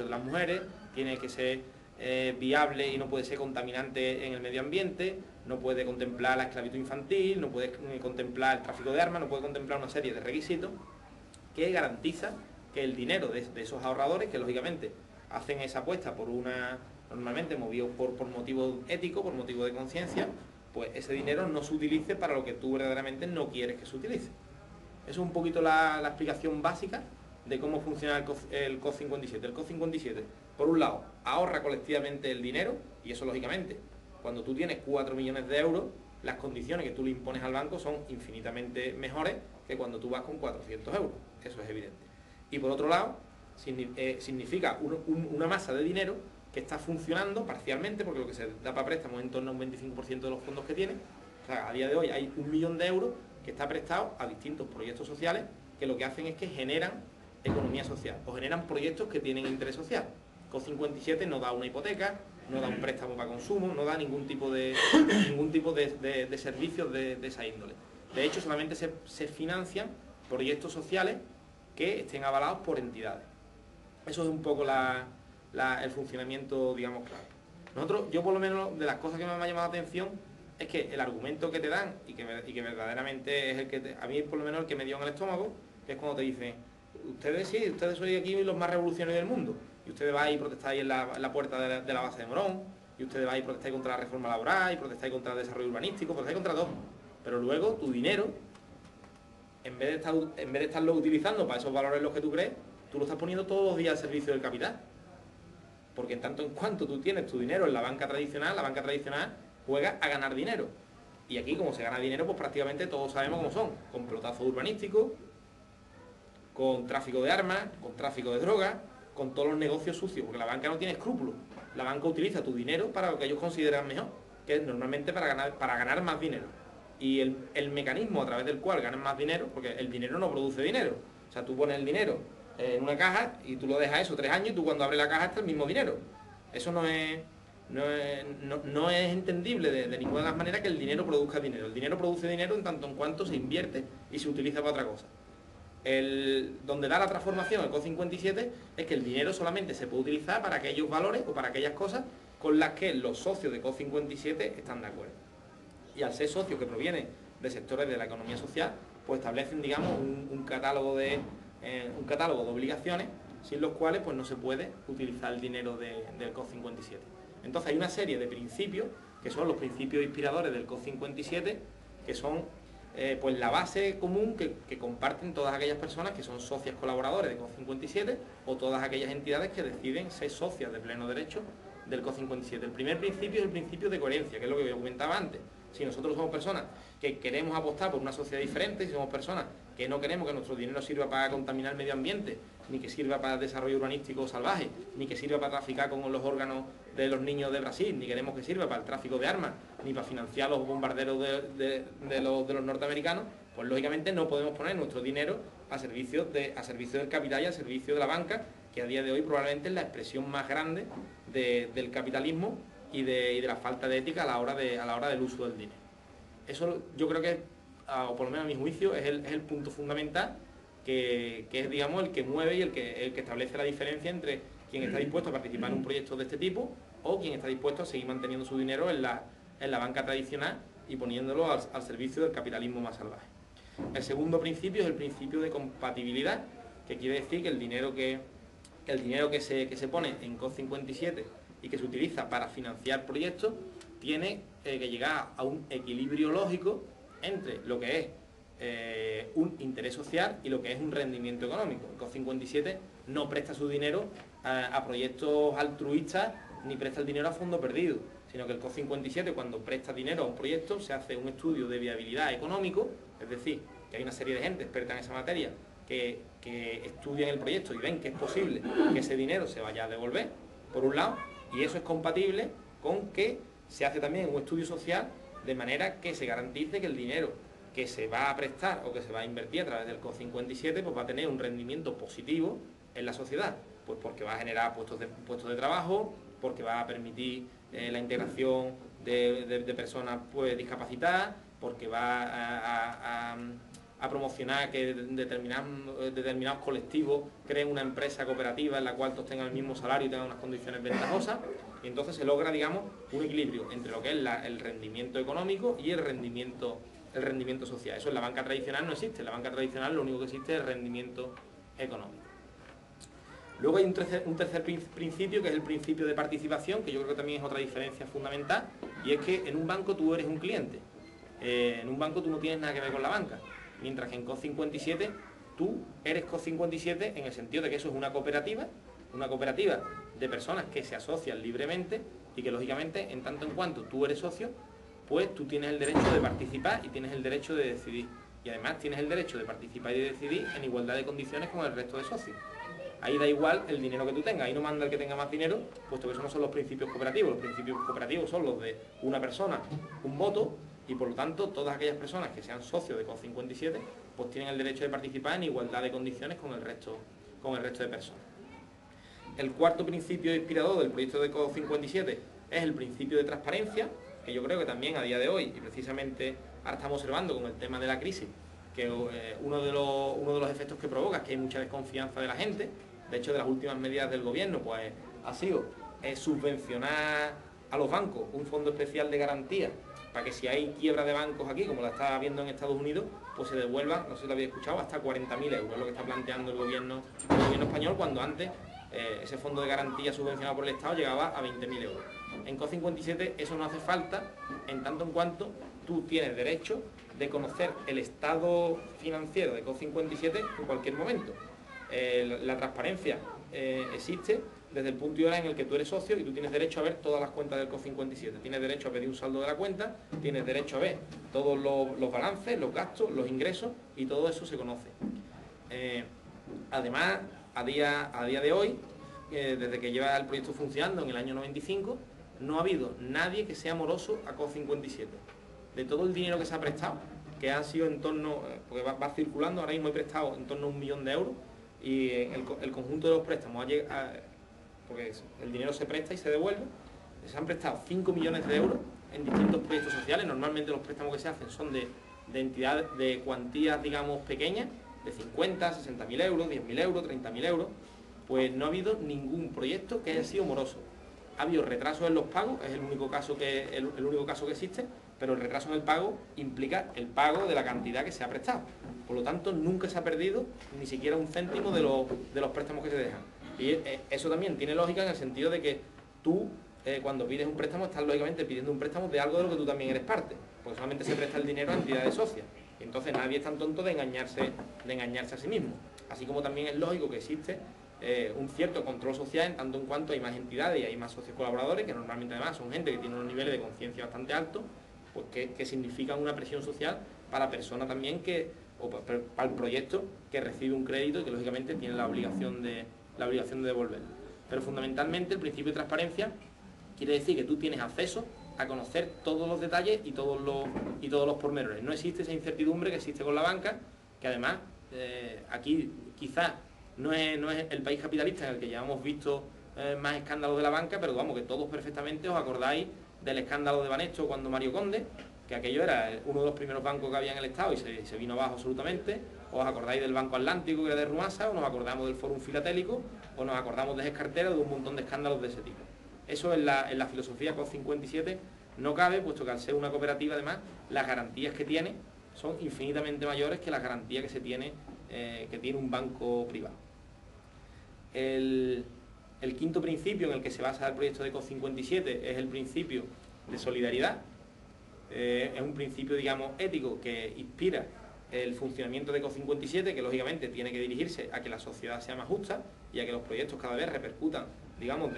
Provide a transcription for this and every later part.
de las mujeres, tiene que ser viable y no puede ser contaminante en el medio ambiente, no puede contemplar la esclavitud infantil, no puede contemplar el tráfico de armas, no puede contemplar una serie de requisitos que garantiza que el dinero de esos ahorradores, que lógicamente hacen esa apuesta normalmente movidos por motivos éticos, por motivos de conciencia, pues ese dinero no se utilice para lo que tú verdaderamente no quieres que se utilice. Eso es un poquito la explicación básica de cómo funciona el COP 57. El COP 57, por un lado, ahorra colectivamente el dinero, y eso lógicamente, cuando tú tienes 4 millones de euros, las condiciones que tú le impones al banco son infinitamente mejores que cuando tú vas con 400 euros, eso es evidente. Y por otro lado, significa una masa de dinero que está funcionando parcialmente, porque lo que se da para préstamos es en torno a un 25% de los fondos que tiene. O sea, a día de hoy hay 1 millón de euros que está prestado a distintos proyectos sociales que lo que hacen es que generan economía social o generan proyectos que tienen interés social. COP57 no da una hipoteca, no da un préstamo para consumo, no da ningún tipo de servicios de esa índole. De hecho, solamente se financian proyectos sociales que estén avalados por entidades. Eso es un poco el funcionamiento, digamos, claro. Yo por lo menos, de las cosas que me ha llamado la atención, es que el argumento que te dan, y que verdaderamente es el que a mí por lo menos el que me dio en el estómago, que es cuando te dicen, ustedes sois aquí los más revolucionarios del mundo, y ustedes vais y protestáis en la puerta de la base de Morón, y ustedes vais y protestáis contra la reforma laboral, y protestáis contra el desarrollo urbanístico, protestáis contra todo. Pero luego tu dinero, en vez de estarlo utilizando para esos valores en los que tú crees, tú lo estás poniendo todos los días al servicio del capital. Porque en tanto en cuanto tú tienes tu dinero en la banca tradicional juega a ganar dinero. Y aquí, como se gana dinero, pues prácticamente todos sabemos cómo son. Con pelotazos urbanísticos, con tráfico de armas, con tráfico de drogas, con todos los negocios sucios. Porque la banca no tiene escrúpulos. La banca utiliza tu dinero para lo que ellos consideran mejor, que es normalmente para ganar más dinero. Y el mecanismo a través del cual ganan más dinero, porque el dinero no produce dinero. O sea, tú pones el dinero en una caja y tú lo dejas eso 3 años y tú cuando abres la caja está el mismo dinero. Eso no es entendible de ninguna de las maneras que el dinero produzca dinero. El dinero produce dinero en tanto en cuanto se invierte y se utiliza para otra cosa. Donde da la transformación el COP 57 es que el dinero solamente se puede utilizar para aquellos valores o para aquellas cosas con las que los socios de COP 57 están de acuerdo. Y al ser socios que provienen de sectores de la economía social, pues establecen, digamos, un catálogo de obligaciones sin los cuales pues no se puede utilizar el dinero del COP 57. Entonces hay una serie de principios que son los principios inspiradores del COP 57, que son pues la base común que comparten todas aquellas personas que son socias colaboradores de COP 57 o todas aquellas entidades que deciden ser socias de pleno derecho del COP 57. El primer principio es el principio de coherencia, que es lo que yo comentaba antes. Si nosotros somos personas que queremos apostar por una sociedad diferente, si somos personas que no queremos que nuestro dinero sirva para contaminar el medio ambiente, ni que sirva para el desarrollo urbanístico salvaje, ni que sirva para traficar con los órganos de los niños de Brasil, ni queremos que sirva para el tráfico de armas, ni para financiar los bombarderos de los norteamericanos, pues lógicamente no podemos poner nuestro dinero a servicio del capital y a servicio de la banca, que a día de hoy probablemente es la expresión más grande del capitalismo y de la falta de ética a la hora del uso del dinero. Eso yo creo que, o por lo menos a mi juicio, es el punto fundamental que es, digamos, el que mueve y el que establece la diferencia entre quien está dispuesto a participar en un proyecto de este tipo o quien está dispuesto a seguir manteniendo su dinero en la banca tradicional y poniéndolo al servicio del capitalismo más salvaje. El segundo principio es el principio de compatibilidad, que quiere decir que el dinero que se pone en COP 57 y que se utiliza para financiar proyectos tiene que llegar a un equilibrio lógico entre lo que es un interés social y lo que es un rendimiento económico. El COP 57 no presta su dinero a proyectos altruistas ni presta el dinero a fondo perdido, sino que el COP 57, cuando presta dinero a un proyecto, se hace un estudio de viabilidad económico, es decir, que hay una serie de gente experta en esa materia que estudian el proyecto y ven que es posible que ese dinero se vaya a devolver, por un lado, y eso es compatible con que se hace también un estudio social de manera que se garantice que el dinero que se va a prestar o que se va a invertir a través del COP 57 pues va a tener un rendimiento positivo en la sociedad, pues porque va a generar puestos de trabajo, porque va a permitir la integración de personas pues discapacitadas, porque va a promocionar que determinados colectivos creen una empresa cooperativa en la cual todos tengan el mismo salario y tengan unas condiciones ventajosas, y entonces se logra, digamos, un equilibrio entre lo que es el rendimiento económico y el rendimiento social. Eso en la banca tradicional no existe. En la banca tradicional lo único que existe es el rendimiento económico. Luego hay un tercer principio, que es el principio de participación, que yo creo que también es otra diferencia fundamental, y es que en un banco tú eres un cliente. En un banco tú no tienes nada que ver con la banca, mientras que en COP57 tú eres COP57 en el sentido de que eso es una cooperativa de personas que se asocian libremente y que lógicamente en tanto en cuanto tú eres socio, pues tú tienes el derecho de participar y tienes el derecho de decidir. Y además tienes el derecho de participar y de decidir en igualdad de condiciones con el resto de socios. Ahí da igual el dinero que tú tengas, ahí no manda el que tenga más dinero, puesto que esos no son los principios cooperativos. Los principios cooperativos son los de una persona, un voto, y por lo tanto todas aquellas personas que sean socios de COP57 pues tienen el derecho de participar en igualdad de condiciones con el resto de personas. El cuarto principio inspirador del proyecto de COP57 es el principio de transparencia, que yo creo que también a día de hoy, y precisamente ahora estamos observando con el tema de la crisis, que uno de los efectos que provoca es que hay mucha desconfianza de la gente. De hecho, de las últimas medidas del gobierno pues ha sido subvencionar a los bancos un fondo especial de garantía para que si hay quiebra de bancos aquí, como la está viendo en Estados Unidos, pues se devuelva, no sé si lo habéis escuchado, hasta 40.000 euros, es lo que está planteando el gobierno español, cuando antes ese fondo de garantía subvencionado por el Estado llegaba a 20.000 euros. En COP57 eso no hace falta, en tanto en cuanto tú tienes derecho de conocer el estado financiero de COP57 en cualquier momento. La transparencia existe desde el punto y hora en el que tú eres socio y tú tienes derecho a ver todas las cuentas del COP57. Tienes derecho a pedir un saldo de la cuenta, tienes derecho a ver todos los balances, los gastos, los ingresos, y todo eso se conoce. Además, a día de hoy, desde que lleva el proyecto funcionando en el año 95, no ha habido nadie que sea moroso a COP57. De todo el dinero que se ha prestado, que ha sido en torno, porque va circulando, ahora mismo he prestado en torno a 1 millón de euros, y el conjunto de los préstamos porque el dinero se presta y se devuelve, se han prestado 5 millones de euros en distintos proyectos sociales. Normalmente los préstamos que se hacen son de entidades, de cuantías, digamos, pequeñas, de 50, 60.000 euros, 10.000 euros, 30.000 euros. Pues no ha habido ningún proyecto que haya sido moroso. Ha habido retrasos en los pagos, es el único caso que existe, pero el retraso en el pago implica el pago de la cantidad que se ha prestado. Por lo tanto, nunca se ha perdido ni siquiera un céntimo de los préstamos que se dejan. Y eso también tiene lógica en el sentido de que tú, cuando pides un préstamo, estás lógicamente pidiendo un préstamo de algo de lo que tú también eres parte, porque solamente se presta el dinero a entidades socias. Y entonces nadie es tan tonto de engañarse a sí mismo. Así como también es lógico que existe un cierto control social en tanto en cuanto hay más entidades y hay más socios colaboradores, que normalmente además son gente que tiene unos niveles de conciencia bastante altos, pues que significan una presión social para la persona también o para el proyecto que recibe un crédito y que lógicamente tiene la obligación de devolverlo. Pero fundamentalmente el principio de transparencia quiere decir que tú tienes acceso a conocer todos los detalles y todos los pormenores. No existe esa incertidumbre que existe con la banca, que además aquí quizás no es el país capitalista en el que ya hemos visto más escándalos de la banca, pero vamos, que todos perfectamente os acordáis del escándalo de Banesto cuando Mario Conde, que aquello era uno de los primeros bancos que había en el Estado y se vino abajo absolutamente. Os acordáis del Banco Atlántico, que era de Rumasa, o nos acordamos del Fórum Filatélico, o nos acordamos de Escartera, de un montón de escándalos de ese tipo. Eso en la filosofía COP57 no cabe, puesto que al ser una cooperativa, además, las garantías que tiene son infinitamente mayores que las garantías que tiene un banco privado. El quinto principio en el que se basa el proyecto de COP57 es el principio de solidaridad. Es un principio, digamos, ético que inspira el funcionamiento de COP57, que lógicamente tiene que dirigirse a que la sociedad sea más justa y a que los proyectos cada vez repercutan, digamos,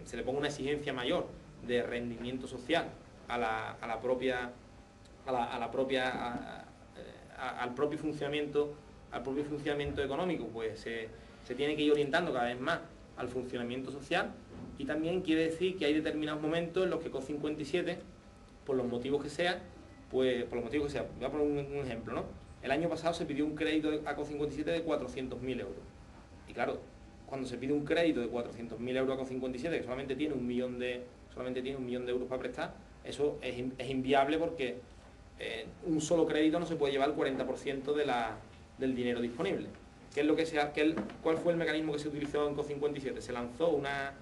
se le ponga una exigencia mayor de rendimiento social al propio funcionamiento económico. Pues se tiene que ir orientando cada vez más al funcionamiento social, y también quiere decir que hay determinados momentos en los que COP57, por los motivos que sea, voy a poner un ejemplo, ¿no? El año pasado se pidió un crédito a COP57 de 400.000 euros. Y claro, cuando se pide un crédito de 400.000 euros a COP57, que solamente tiene un millón de euros para prestar, eso es inviable, porque un solo crédito no se puede llevar el 40% del dinero disponible. ¿Qué es lo que ¿Cuál fue el mecanismo que se utilizó en COP57? Se lanzó una